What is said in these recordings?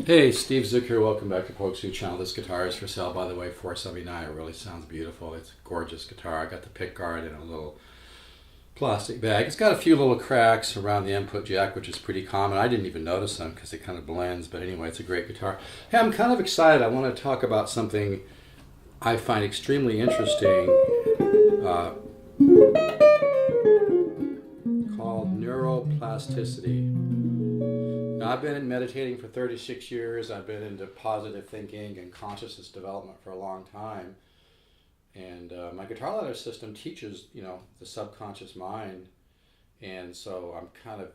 Hey, Steve Zook here. Welcome back to Poke Zoo Channel. This guitar is for sale, by the way, $479. It really sounds beautiful. It's a gorgeous guitar. I got the pick guard in a little plastic bag. It's got a few little cracks around the input jack, which is pretty common. I didn't even notice them because it kind of blends, but anyway, it's a great guitar. Hey, I'm kind of excited. I want to talk about something I find extremely interesting uh, called neuroplasticity. Now, I've been meditating for 36 years. I've been into positive thinking and consciousness development for a long time. And my guitar ladder system teaches, the subconscious mind. And so I'm kind of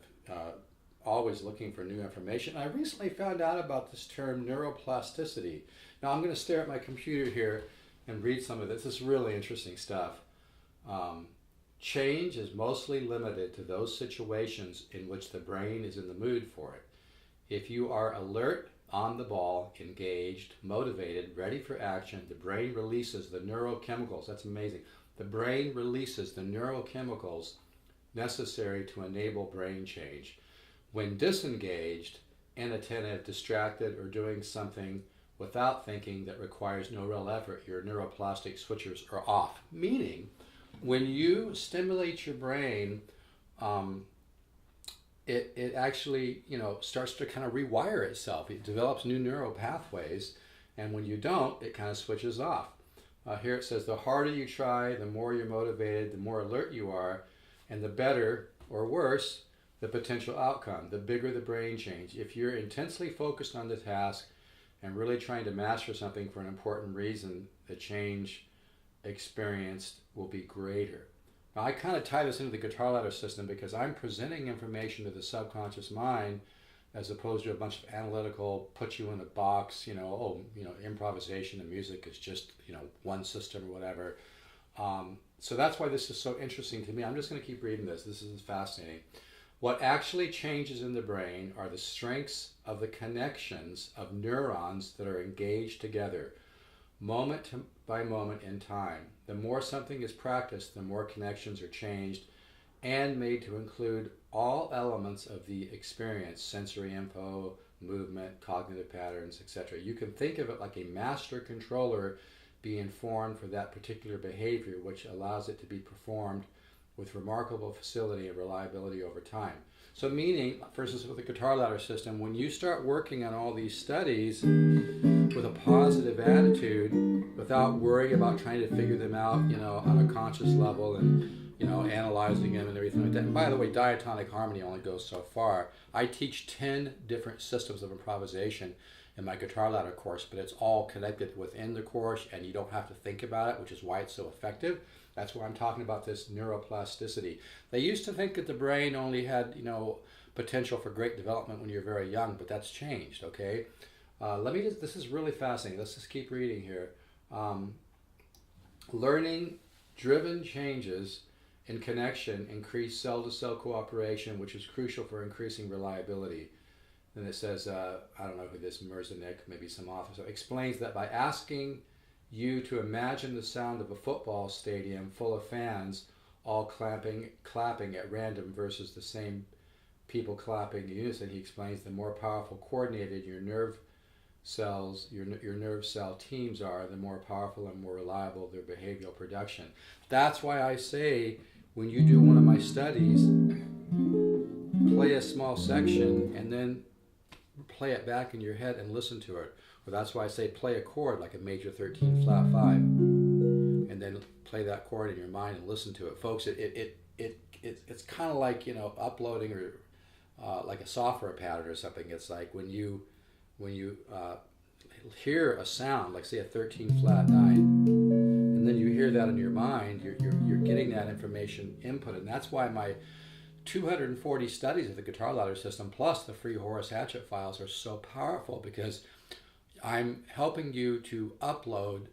always looking for new information. I recently found out about this term neuroplasticity. Now, I'm going to stare at my computer here and read some of this. This is really interesting stuff. Change is mostly limited to those situations in which the brain is in the mood for it. If you are alert, on the ball, engaged, motivated, ready for action, the brain releases the neurochemicals. That's amazing. The brain releases the neurochemicals necessary to enable brain change. When disengaged, inattentive, distracted, or doing something without thinking that requires no real effort, your neuroplastic switchers are off. Meaning, when you stimulate your brain, it actually, starts to kind of rewire itself. It develops new neural pathways, and when you don't, it kind of switches off. Here it says, the harder you try, the more you're motivated, the more alert you are, and the better or worse the potential outcome, the bigger the brain change. If you're intensely focused on the task and really trying to master something for an important reason, the change experienced will be greater. Now, I kind of tie this into the guitar ladder system because I'm presenting information to the subconscious mind as opposed to a bunch of analytical, put you in a box, improvisation and music is just, one system or whatever. So that's why this is so interesting to me. I'm just going to keep reading this. This is fascinating. What actually changes in the brain are the strengths of the connections of neurons that are engaged together, moment by moment in time. The more something is practiced, the more connections are changed and made to include all elements of the experience, sensory info, movement, cognitive patterns, etc. You can think of it like a master controller being formed for that particular behavior, which allows it to be performed with remarkable facility and reliability over time. So meaning, for instance, with the guitar ladder system, when you start working on all these studies with a positive attitude, without worrying about trying to figure them out, on a conscious level and, analyzing them and everything like that. And by the way, diatonic harmony only goes so far. I teach 10 different systems of improvisation in my guitar ladder course, but it's all connected within the course and you don't have to think about it, which is why it's so effective. That's why I'm talking about this neuroplasticity. They used to think that the brain only had, potential for great development when you're very young, but that's changed, okay? This is really fascinating. Let's just keep reading here. Learning-driven changes in connection increase cell-to-cell cooperation, which is crucial for increasing reliability. Then it says, I don't know who this Merzanik, maybe some officer, explains that by asking you to imagine the sound of a football stadium full of fans all clapping at random versus the same people clapping in unison, he explains the more powerful coordinated your nerve cells, your nerve cell teams are, the more powerful and more reliable their behavioral production. That's why I say when you do one of my studies, play a small section and then play it back in your head and listen to it. Or that's why I say play a chord like a major 13 flat 5 and then play that chord in your mind and listen to it. Folks, it's kind of like, uploading or like a software pattern or something. It's like when you hear a sound, like say a 13 flat 9, and then you hear that in your mind, you're getting that information input. And that's why my 240 studies of the guitar ladder system plus the free Horace Hatchet files are so powerful because I'm helping you to upload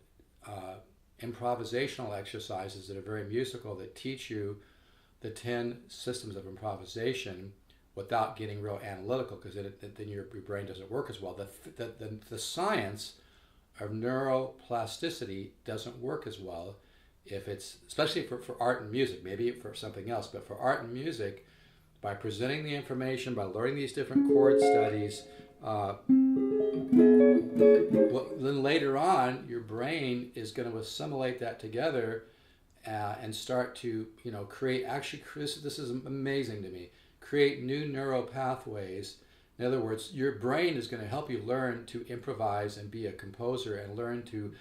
improvisational exercises that are very musical that teach you the 10 systems of improvisation without getting real analytical, because then your brain doesn't work as well. The science of neuroplasticity doesn't work as well if it's, especially for art and music, maybe for something else, but for art and music, by presenting the information, by learning these different chord studies, Well, then later on, your brain is going to assimilate that together and start to, create, actually, this is amazing to me, create new neural pathways. In other words, your brain is going to help you learn to improvise and be a composer and learn to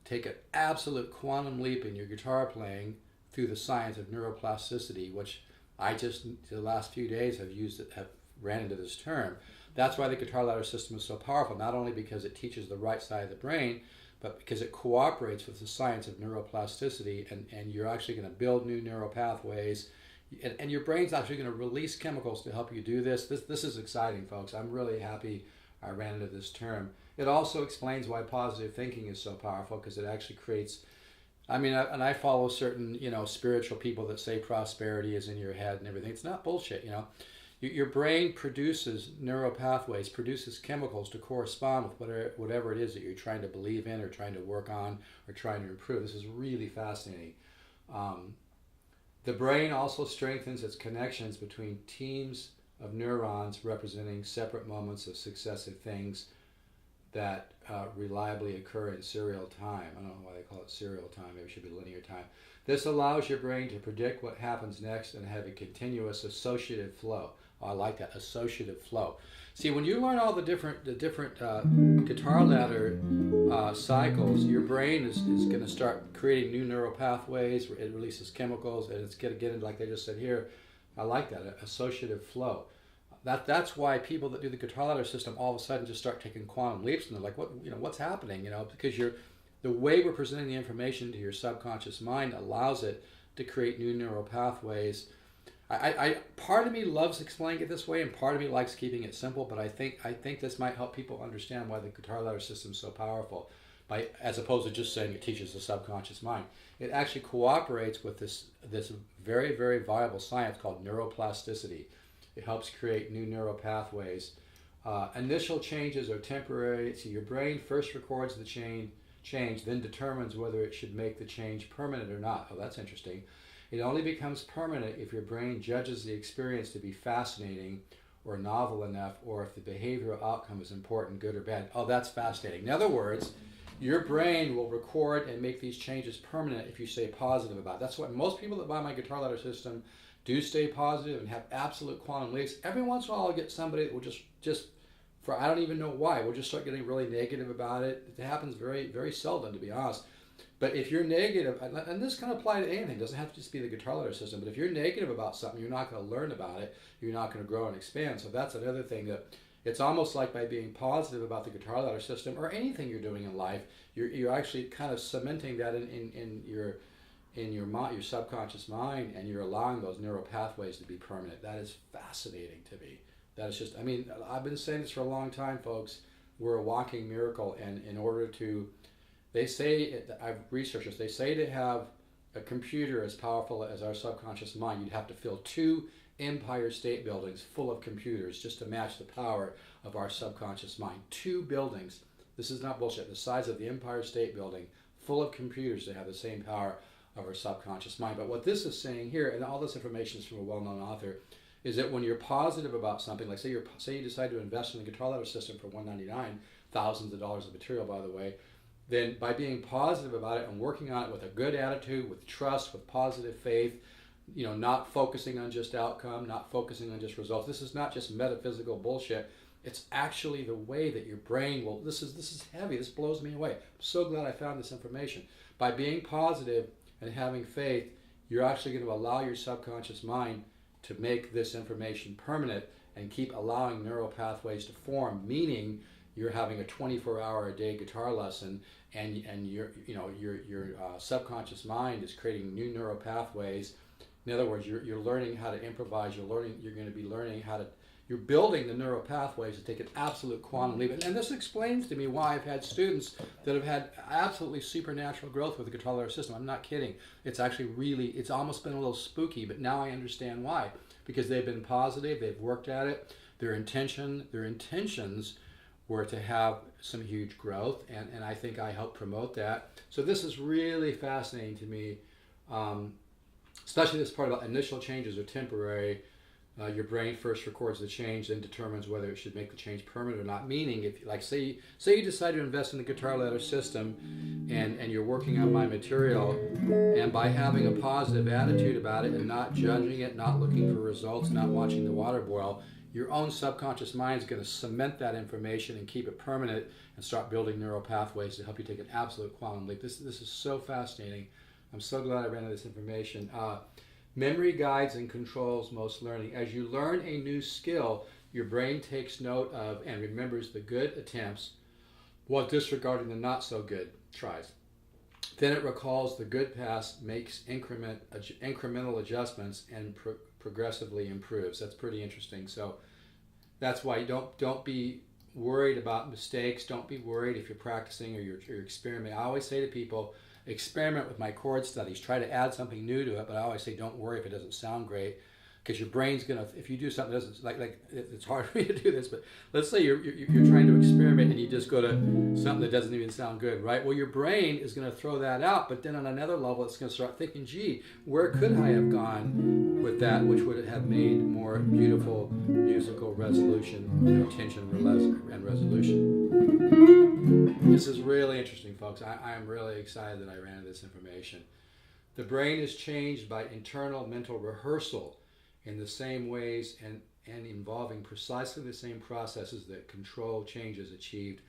take an absolute quantum leap in your guitar playing through the science of neuroplasticity, which I just, the last few days, have ran into this term. That's why the guitar ladder system is so powerful, not only because it teaches the right side of the brain, but because it cooperates with the science of neuroplasticity, and you're actually going to build new neural pathways, and your brain's actually going to release chemicals to help you do this. This is exciting, folks. I'm really happy I ran into this term. It also explains why positive thinking is so powerful, because it actually creates, and I follow certain, spiritual people that say prosperity is in your head and everything. It's not bullshit, Your brain produces neural pathways, produces chemicals to correspond with whatever it is that you're trying to believe in or trying to work on or trying to improve. This is really fascinating. The brain also strengthens its connections between teams of neurons representing separate moments of successive things that reliably occur in serial time. I don't know why they call it serial time. Maybe it should be linear time. This allows your brain to predict what happens next and have a continuous associative flow. Oh, I like that, associative flow. See, when you learn all the different guitar ladder cycles, your brain is going to start creating new neural pathways. It releases chemicals, and it's going to get into, like they just said here, I like that, associative flow. That's why people that do the guitar ladder system all of a sudden just start taking quantum leaps, and they're like, what's happening? Because the way we're presenting the information to your subconscious mind allows it to create new neural pathways. I part of me loves explaining it this way, and part of me likes keeping it simple. But I think this might help people understand why the guitar ladder system is so powerful, as opposed to just saying it teaches the subconscious mind. It actually cooperates with this very, very viable science called neuroplasticity. It helps create new neural pathways. Initial changes are temporary. So your brain first records the change, then determines whether it should make the change permanent or not. Oh, that's interesting. It only becomes permanent if your brain judges the experience to be fascinating or novel enough, or if the behavioral outcome is important, good or bad. Oh, that's fascinating. In other words, your brain will record and make these changes permanent if you stay positive about it. That's why most people that buy my guitar ladder system do stay positive and have absolute quantum leaps. Every once in a while I'll get somebody that will just for I don't even know why, we'll just start getting really negative about it. It happens very, very seldom, to be honest. But if you're negative, and this can apply to anything, it doesn't have to just be the guitar ladder system, but if you're negative about something, you're not going to learn about it, you're not going to grow and expand. So that's another thing, that it's almost like by being positive about the guitar ladder system or anything you're doing in life, you're actually kind of cementing that in your mind, your subconscious mind, and you're allowing those neural pathways to be permanent. That is fascinating to me. That is just, I've been saying this for a long time, folks. We're a walking miracle, and in order to, they say, I've researched this, they say to have a computer as powerful as our subconscious mind, you'd have to fill 2 Empire State Buildings full of computers just to match the power of our subconscious mind. 2 buildings, this is not bullshit, the size of the Empire State Building, full of computers to have the same power of our subconscious mind. But what this is saying here, and all this information is from a well-known author, is that when you're positive about something, like say you decide to invest in the guitar ladder system for $199, thousands of dollars of material, by the way, then by being positive about it and working on it with a good attitude, with trust, with positive faith, not focusing on just outcome, not focusing on just results. This is not just metaphysical bullshit. It's actually the way that your brain will, this is heavy, this blows me away. I'm so glad I found this information. By being positive and having faith, you're actually going to allow your subconscious mind to make this information permanent and keep allowing neural pathways to form, meaning you're having a 24-hour-a-day guitar lesson, and your subconscious mind is creating new neural pathways. In other words, you're learning how to improvise. You're building the neural pathways to take an absolute quantum leap. And this explains to me why I've had students that have had absolutely supernatural growth with the guitar ladder system. I'm not kidding. It's actually it's almost been a little spooky, but now I understand why. Because they've been positive, they've worked at it. Their intentions were to have some huge growth, and I think I helped promote that. So this is really fascinating to me, especially this part about initial changes are temporary. Your brain first records the change, then determines whether it should make the change permanent or not. Meaning, if like say you decide to invest in the guitar ladder system, and you're working on my material, and by having a positive attitude about it and not judging it, not looking for results, not watching the water boil, your own subconscious mind is going to cement that information and keep it permanent and start building neural pathways to help you take an absolute quantum leap. This is so fascinating. I'm so glad I ran into this information. Memory guides and controls most learning. As you learn a new skill, your brain takes note of and remembers the good attempts while disregarding the not so good tries. Then it recalls the good past, makes incremental adjustments, and progressively improves. That's pretty interesting. So that's why you don't be worried about mistakes. Don't be worried if you're practicing or you're experimenting. I always say to people, experiment with my chord studies. Try to add something new to it, but I always say don't worry if it doesn't sound great, because your brain's gonna, if you do something that doesn't, like it's hard for me to do this, but let's say you're trying to experiment and you just go to something that doesn't even sound good, right? Well, your brain is going to throw that out, but then on another level, it's going to start thinking, gee, where could I have gone with that, which would have made more beautiful musical resolution, tension and resolution. This is really interesting, folks. I am really excited that I ran into this information. The brain is changed by internal mental rehearsal in the same ways and involving precisely the same processes that control changes achieved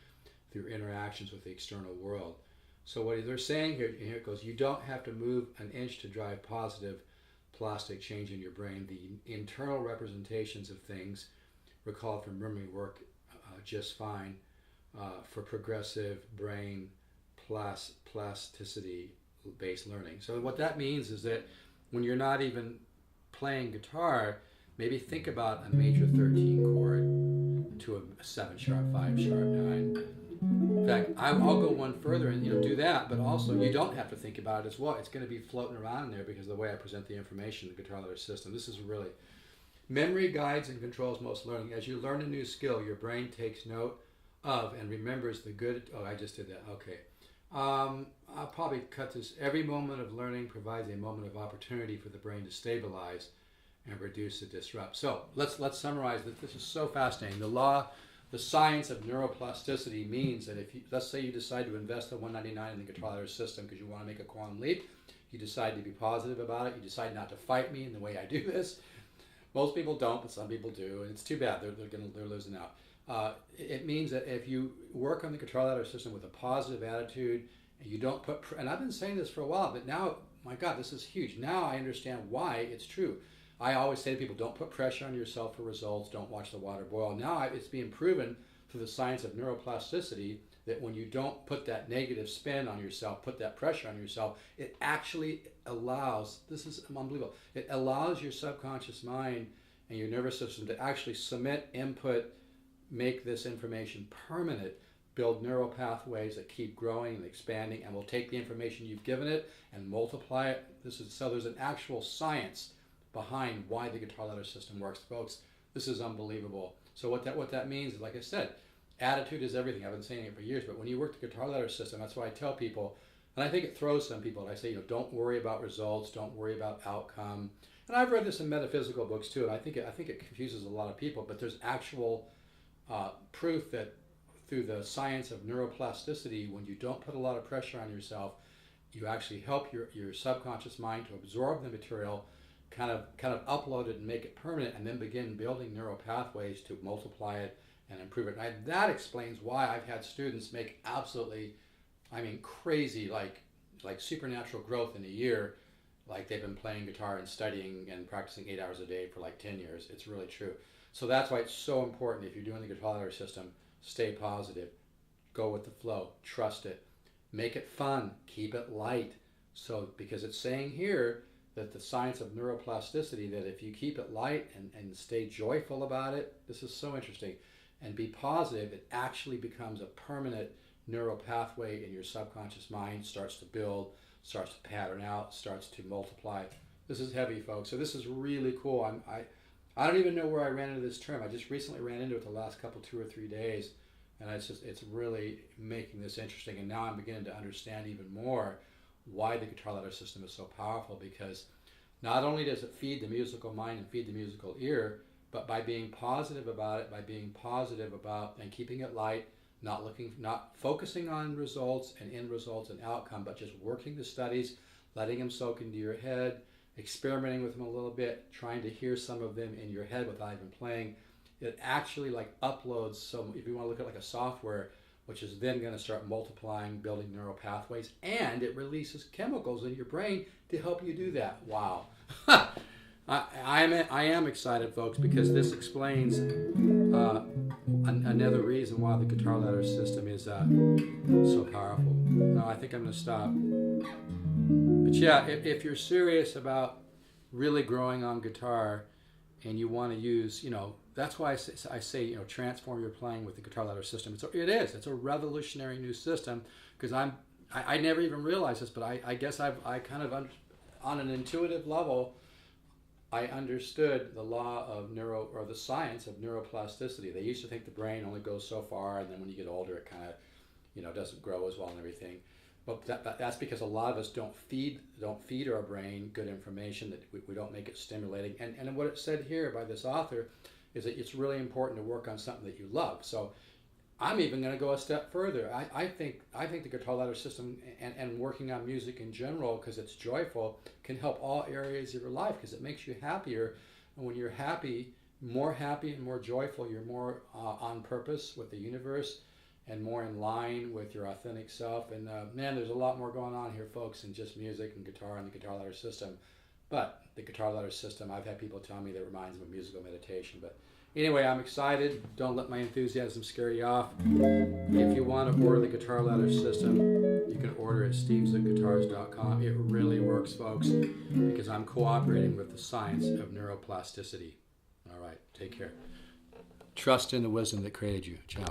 through interactions with the external world. So what they're saying here it goes, you don't have to move an inch to drive positive plastic change in your brain. The internal representations of things recalled from memory work just fine for progressive brain plasticity-based learning. So what that means is that when you're not even playing guitar, maybe think about a major 13 chord to a 7 sharp, 5 sharp, 9. In fact, I'll go one further and do that, but also you don't have to think about it as well. It's going to be floating around in there because of the way I present the information in the guitar ladder system. This is really memory guides and controls most learning. As you learn a new skill, your brain takes note of and remembers the good. Oh, I just did that. Okay. I'll probably cut this. Every moment of learning provides a moment of opportunity for the brain to stabilize and reduce the disrupt. So let's summarize that. This is so fascinating. The science of neuroplasticity means that if you, let's say you decide to invest the $199 in the guitar ladder system because you want to make a quantum leap, you decide to be positive about it, you decide not to fight me in the way I do this. Most people don't, but some people do, and it's too bad. They're losing out. It means that if you work on the guitar ladder system with a positive attitude, and you don't put, and I've been saying this for a while, but now, my God, this is huge. Now I understand why it's true. I always say to people, don't put pressure on yourself for results, don't watch the water boil. Now it's being proven through the science of neuroplasticity that when you don't put that negative spin on yourself, put that pressure on yourself, it actually allows, this is unbelievable, it allows your subconscious mind and your nervous system to actually cement input, make this information permanent, build neural pathways that keep growing and expanding, and will take the information you've given it and multiply it. So there's an actual science behind why the guitar ladder system works, folks. This is unbelievable. So what that means is, like I said, attitude is everything. I've been saying it for years, but when you work the guitar ladder system, that's why I tell people, and I think it throws some people, and I say, don't worry about results, don't worry about outcome. And I've read this in metaphysical books too, and I think it confuses a lot of people, but there's actual proof that through the science of neuroplasticity, when you don't put a lot of pressure on yourself, you actually help your subconscious mind to absorb the material, kind of upload it and make it permanent, and then begin building neural pathways to multiply it and improve it. And that explains why I've had students make absolutely, crazy, like supernatural growth in a year, like they've been playing guitar and studying and practicing 8 hours a day for like 10 years. It's really true. So that's why it's so important, if you're doing the guitar ladder system, stay positive, go with the flow, trust it, make it fun, keep it light. So, because it's saying here that the science of neuroplasticity, that if you keep it light and stay joyful about it, this is so interesting, and be positive, it actually becomes a permanent neural pathway in your subconscious mind, starts to build, starts to pattern out, starts to multiply. This is heavy, folks. So this is really cool. I don't even know where I ran into this term. I just recently ran into it the last 2 or 3 days, and it's really making this interesting. And now I'm beginning to understand even more why the guitar ladder system is so powerful, because Not only does it feed the musical mind and feed the musical ear, but by being positive about it, by being positive about and keeping it light, not focusing on results and end results and outcome, but just working the studies, letting them soak into your head, experimenting with them a little bit, trying to hear some of them in your head without even playing. It actually like uploads some, if you want to look at like a software, which is then going to start multiplying, building neural pathways, and it releases chemicals in your brain to help you do that. Wow. I am excited, folks, because this explains another reason why the guitar ladder system is so powerful. No, I think I'm going to stop. But yeah, if you're serious about really growing on guitar and you want to use, that's why I say, transform your playing with the guitar ladder system. It's a revolutionary new system, because I never even realized this, but I guess I kind of, on an intuitive level, I understood the law of the science of neuroplasticity. They used to think the brain only goes so far, and then when you get older, it kind of, doesn't grow as well and everything. But that's because a lot of us don't feed our brain good information, that we don't make it stimulating. And what it said here by this author is that it's really important to work on something that you love. So I'm even going to go a step further. I think the guitar ladder system and working on music in general, because it's joyful, can help all areas of your life, because it makes you happier. And when you're happy and more joyful, you're more on purpose with the universe and more in line with your authentic self. And man, there's a lot more going on here, folks, than just music and guitar and the guitar ladder system. But the guitar ladder system, I've had people tell me that reminds them of musical meditation. But anyway, I'm excited. Don't let my enthusiasm scare you off. If you want to order the guitar ladder system, you can order it at stevesguitars.com. It really works, folks, because I'm cooperating with the science of neuroplasticity. All right, take care. Trust in the wisdom that created you. Ciao.